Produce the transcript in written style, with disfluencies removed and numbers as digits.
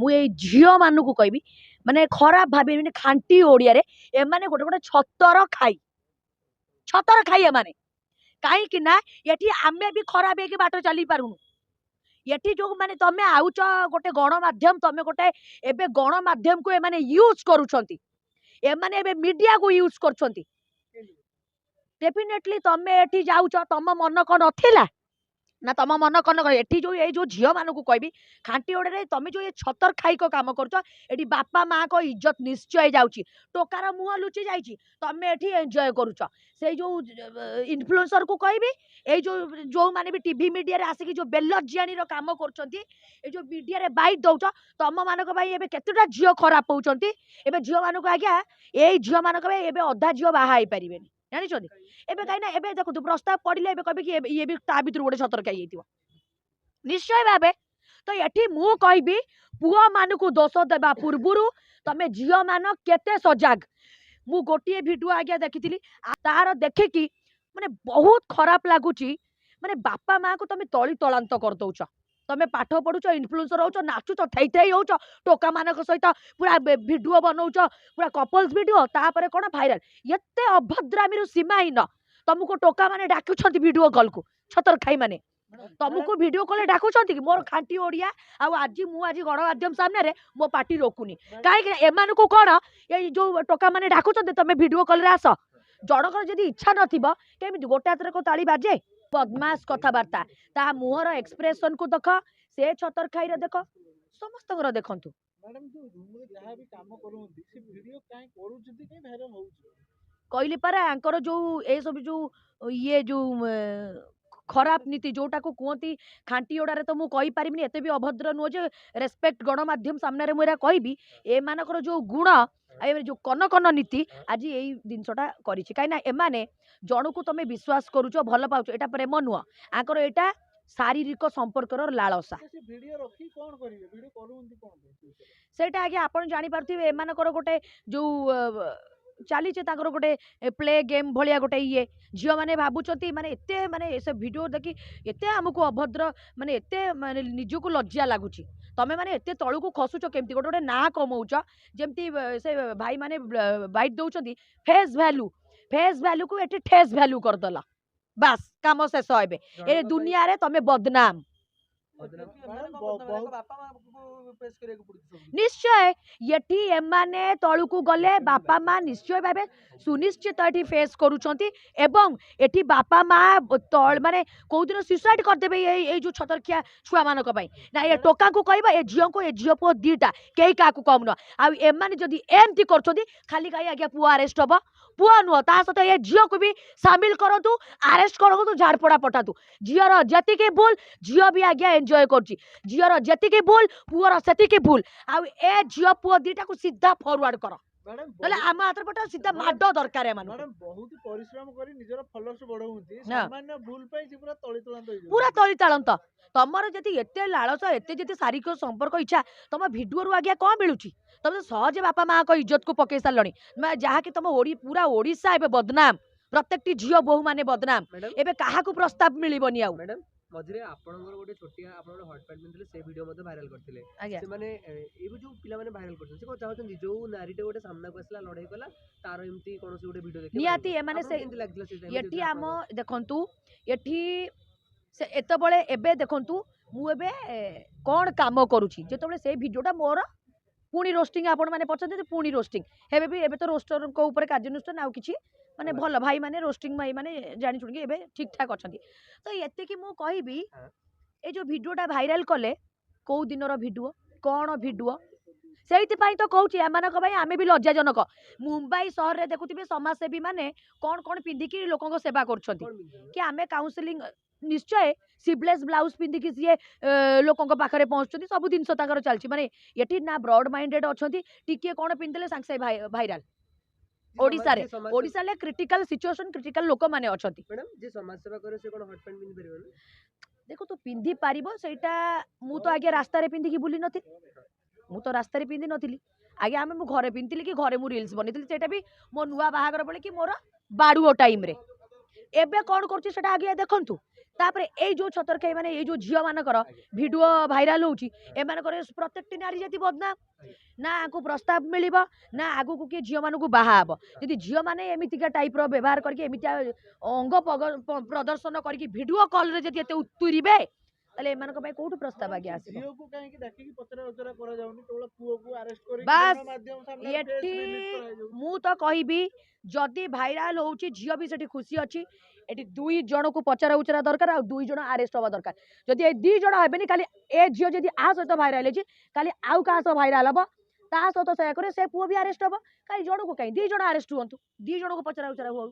मुझे झील मानू कहबी माने खराब भाभी खांटी ओडिया रे एमाने गोटे गोटे छतर खाई एमाने कहीं ना ये आमे भी खराब है बाट चली पारुनु ये जो माने तमे आउच गोटे गणमाध्यम तमे गोटे एबे गणमाध्यम को एमाने यूज करूछंती एमाने एबे मीडिया को यूज करछंती डेफिनेटली तमे एठी जाउच तम मन को नथिला ना तम मन कन एठी जो ये जो झील मान को कहबी खांटी ओडे तमे जो ये छतर खाई को काम करछ एठी बापा माँ को इज्जत निश्चय जाउची टोकार मुह लुचि जाइची तमे एठी एन्जॉय करूछ से जो इन्फ्लुएंसर को कहबी ए जो माने भी टीवी मीडिया रे आसी जो बेलजियानी रो काम करछंती ए जो मीडिया रे बाइट दउछ तम मान को भाई एबे केतेटा झील खराब होउछंती एबे झील मान को आज्ञा ए झील मान को एबे अधा झील बाहा आइ परिबेनी जानिछोदी एबे कहीं ना एबे देखो प्रस्ताव पड़िले एबे कहबे कि ये भी ता भितर गोटे छतर खाई जाइतिबो निश्चय भाबे तो एठी मु कहबी पुआ मान को दोष देबा पूर्वरु तमे झियो मान केते सजाग मु गोटिए वीडियो आज्ञा देखिथिली तार देखे कि माने बहुत खराब लागुची माने बापा माँ को तमे तली तलांत कर दउछ तमे पाठ पढुछ इन्फ्लुएंसर होछ नाचुछ थई थई होछ टोका मानक सहित पूरा वीडियो बनौछ पूरा कपल्स वीडियो तापरे कोन भाइराल एते अभद्रामीरु सीमाहीन तुमको टोका माने डाकुछंती वीडियो कॉल को छतर खाई माने तुमको वीडियो कॉल डाकुछंती कि मोर खांटी ओडिया आज गणमाध्यम सामने रे मो पार्टी रोकुनी काहे एमान को कोन ये जो टोका माने डाकुछंती तमे वीडियो कॉल रे आस जड़कर जदी इच्छा नथिबो केमिति गोटे हाथ रे को ताली बाजे बदमाश कथबार्ता ता मुहर एक्सप्रेशन को देख से छतर खाई रे देख समस्त देखंतु मैडम जो रूम रे जहा भी काम करूंती से वीडियो काहे करूचती काहे वायरल होउची कहली पारा आंकर जो ए सब जो ये जो खराब नीति जोटा को कहती खांटी ओडारे तो मुझे पारिनी एत भी अभद्र नुह जे रेस्पेक्ट गणमाध्यम सामने मुझे कहबी ए मानकर जो गुण जो कन कन नीति आज यही जिनसटा कहीं एमाने जन को तुम विश्वास करुच भल पाउच एटा प्रेम नुह आंकर एटा शारीरिक संपर्कर लालसा सेटा आगे आपण जानी पारथिबे एमानकर गोटे जो चली गोटे प्ले गेम भाया गोटे ये झील मैंने भावुं माने एते माने से वीडियो देखी एते आमको अभद्र माने एते माने निजको लज्जा लगुच तमें माने एते तलू को खसुच केमती गोटे गोटे ना कमाउच जमती से भाई माने बाइट दौरान फेस वैल्यू को एटे ठेस वैल्यू करदेला बास काम शेष ए दुनिया रे तमें बदनाम निश्चय ये एमाने तलू को गले बापा माँ निश्चय भावे सुनिश्चित ये फेस करुँच एवं एटी बापा माँ तल माने कौ दिन सुसाइड करदे ये जो छतरखिया छुआ मानक ना ये टोका को कहबा ए झील को ए झील पुओ दीटा कई क्या कम नुह आने जदि एमती कर खाली कहीं आज्ञा पुओ आरेस्ट हम पुओ नुह ता सहित ये झील को भी सामिल करूँ आरेस्ट करूँ झाड़पड़ा पठातु झीर जी भूल झील भी आज्ञा एंजॉय कर झीर जी भूल पुओर से भूल ए झील पुओ दीटा को सीधा फॉरवर्ड कर आम हाथ पटा सीधा माड दरकार बहुत परिश्रम करी निजर फॉलोअर्स बढ़ाउंती सामान्य भूल पई जे पूरा तली तालंत तमर जति एते लालसा एते जति शारीरिक संपर्क इच्छा तुम वीडियो रु आज्ञा कौन मिलूची तुम सहज बापा माँ को इज्जत को पकई सारे जहाँकि तुम पूरा ओडिशा एबे बदनाम प्रत्येक झील बोहू माने बदनाम एबे काहा को प्रस्ताव मिलिबनी आउ मझे आपनकर गोटे छोटिया आपन हॉट पैंट पिनथिले से वीडियो मध्ये वायरल करथिले से माने ए जो पिला माने वायरल करथि से को चाहथन जो नारीटे गोटे सामना को आसला लड़ाई कला तार एमती कोनोसी गोटे वीडियो देखि नियाती ए माने से एठी आम देखंतु एठी से एत बळे एबे देखंतु मु एबे कोन काम करूची जेतबळे से वीडियोटा मोर पुणी रोस्टिंग आपण माने पछते पुणी रोस्टिंग हेबे भी एबे तो रोस्टर को ऊपर कार्यानुष्ठान आउ किछि माने भल भाई माने रोस्टिंग भाई माने जानि छुणी एबे ठीक ठाक अछंती तो एते कि मु कहिबी ए जो वीडियोटा वायरल कले को दिनर वीडियो कोन वीडियो सेइति तो कहूँ एमानक आमे भी लज्जाजनक मुंबई सहर रे देखुथिबे समाजसेवी माने कौन कौन पिंधिकी लोकों सेवा करछंती कि आमे काउंसलिंग निश्चय सिबलेस ब्लाउज पिंधिकी सी लोकों पाखे पहुँचती सब जिन चलती माने ये ना ब्रॉड माइंडेड अच्छा टीके कौन पिंधले सांगे भाइराल ओडिशा रे ओडिशा ले क्रिटिकल सिचुएशन क्रिटिकल लोक माने अछंती मैडम जे समाज सेवा करे से कोन हॉट पैंट पिंधि परिबो देखो तो पिंधि पारिबो सेटा मु तो आगे रास्ता रे पिंधि की बुली नथि मु तो रास्ता रे पिंधि नथिली आगे आमे मु घरे पिंधिली कि घरे मु रील्स बनेथिली सेटा भी मो नुवा बाहागर पळे कि मोर बाडुओ टाइम रे एबे कोन करछि सेटा आगे देखंतु तापर ए जो छतर खाई माने ए जो झियो मानकर वीडियो भाइराल होउची ए मानकर प्रत्येकटी नारी जाति बदनाम ना आगु प्रस्ताव मिलिबो ना आगु को के झियो मानकु बाहा हबो यदि झियो माने एमितिका टाइप रो व्यवहार करके एमितिया अंग प्रदर्शन करके वीडियो कॉल रे जति एते उत्तुरिबे तले एमानक भाई कोठु प्रस्ताव आगे आसीबो झियो को काहे कि डाकी कि पचरा उचरा करा जाउनी केवल पुओ को अरेस्ट करी बस, माध्यम सामने फेस एटी रिलीज करा जाउ मु तो कहबी जदि भाइराल होउची झियो भी सेठी खुशी अछि एटी दुई जण को पचरा उचरा दरकार आ दुई जण अरेस्ट हवा दरकार जदि ए दुई जण हेबेनी खाली ए झियो जदि आ सहित भाइराल हेची खाली आउ का सह भाइराल हबो ता सहित से करे से पुओ भी अरेस्ट हबो काई जण को काई दुई जण अरेस्ट हुंतु दुई जण को पचरा उचरा हो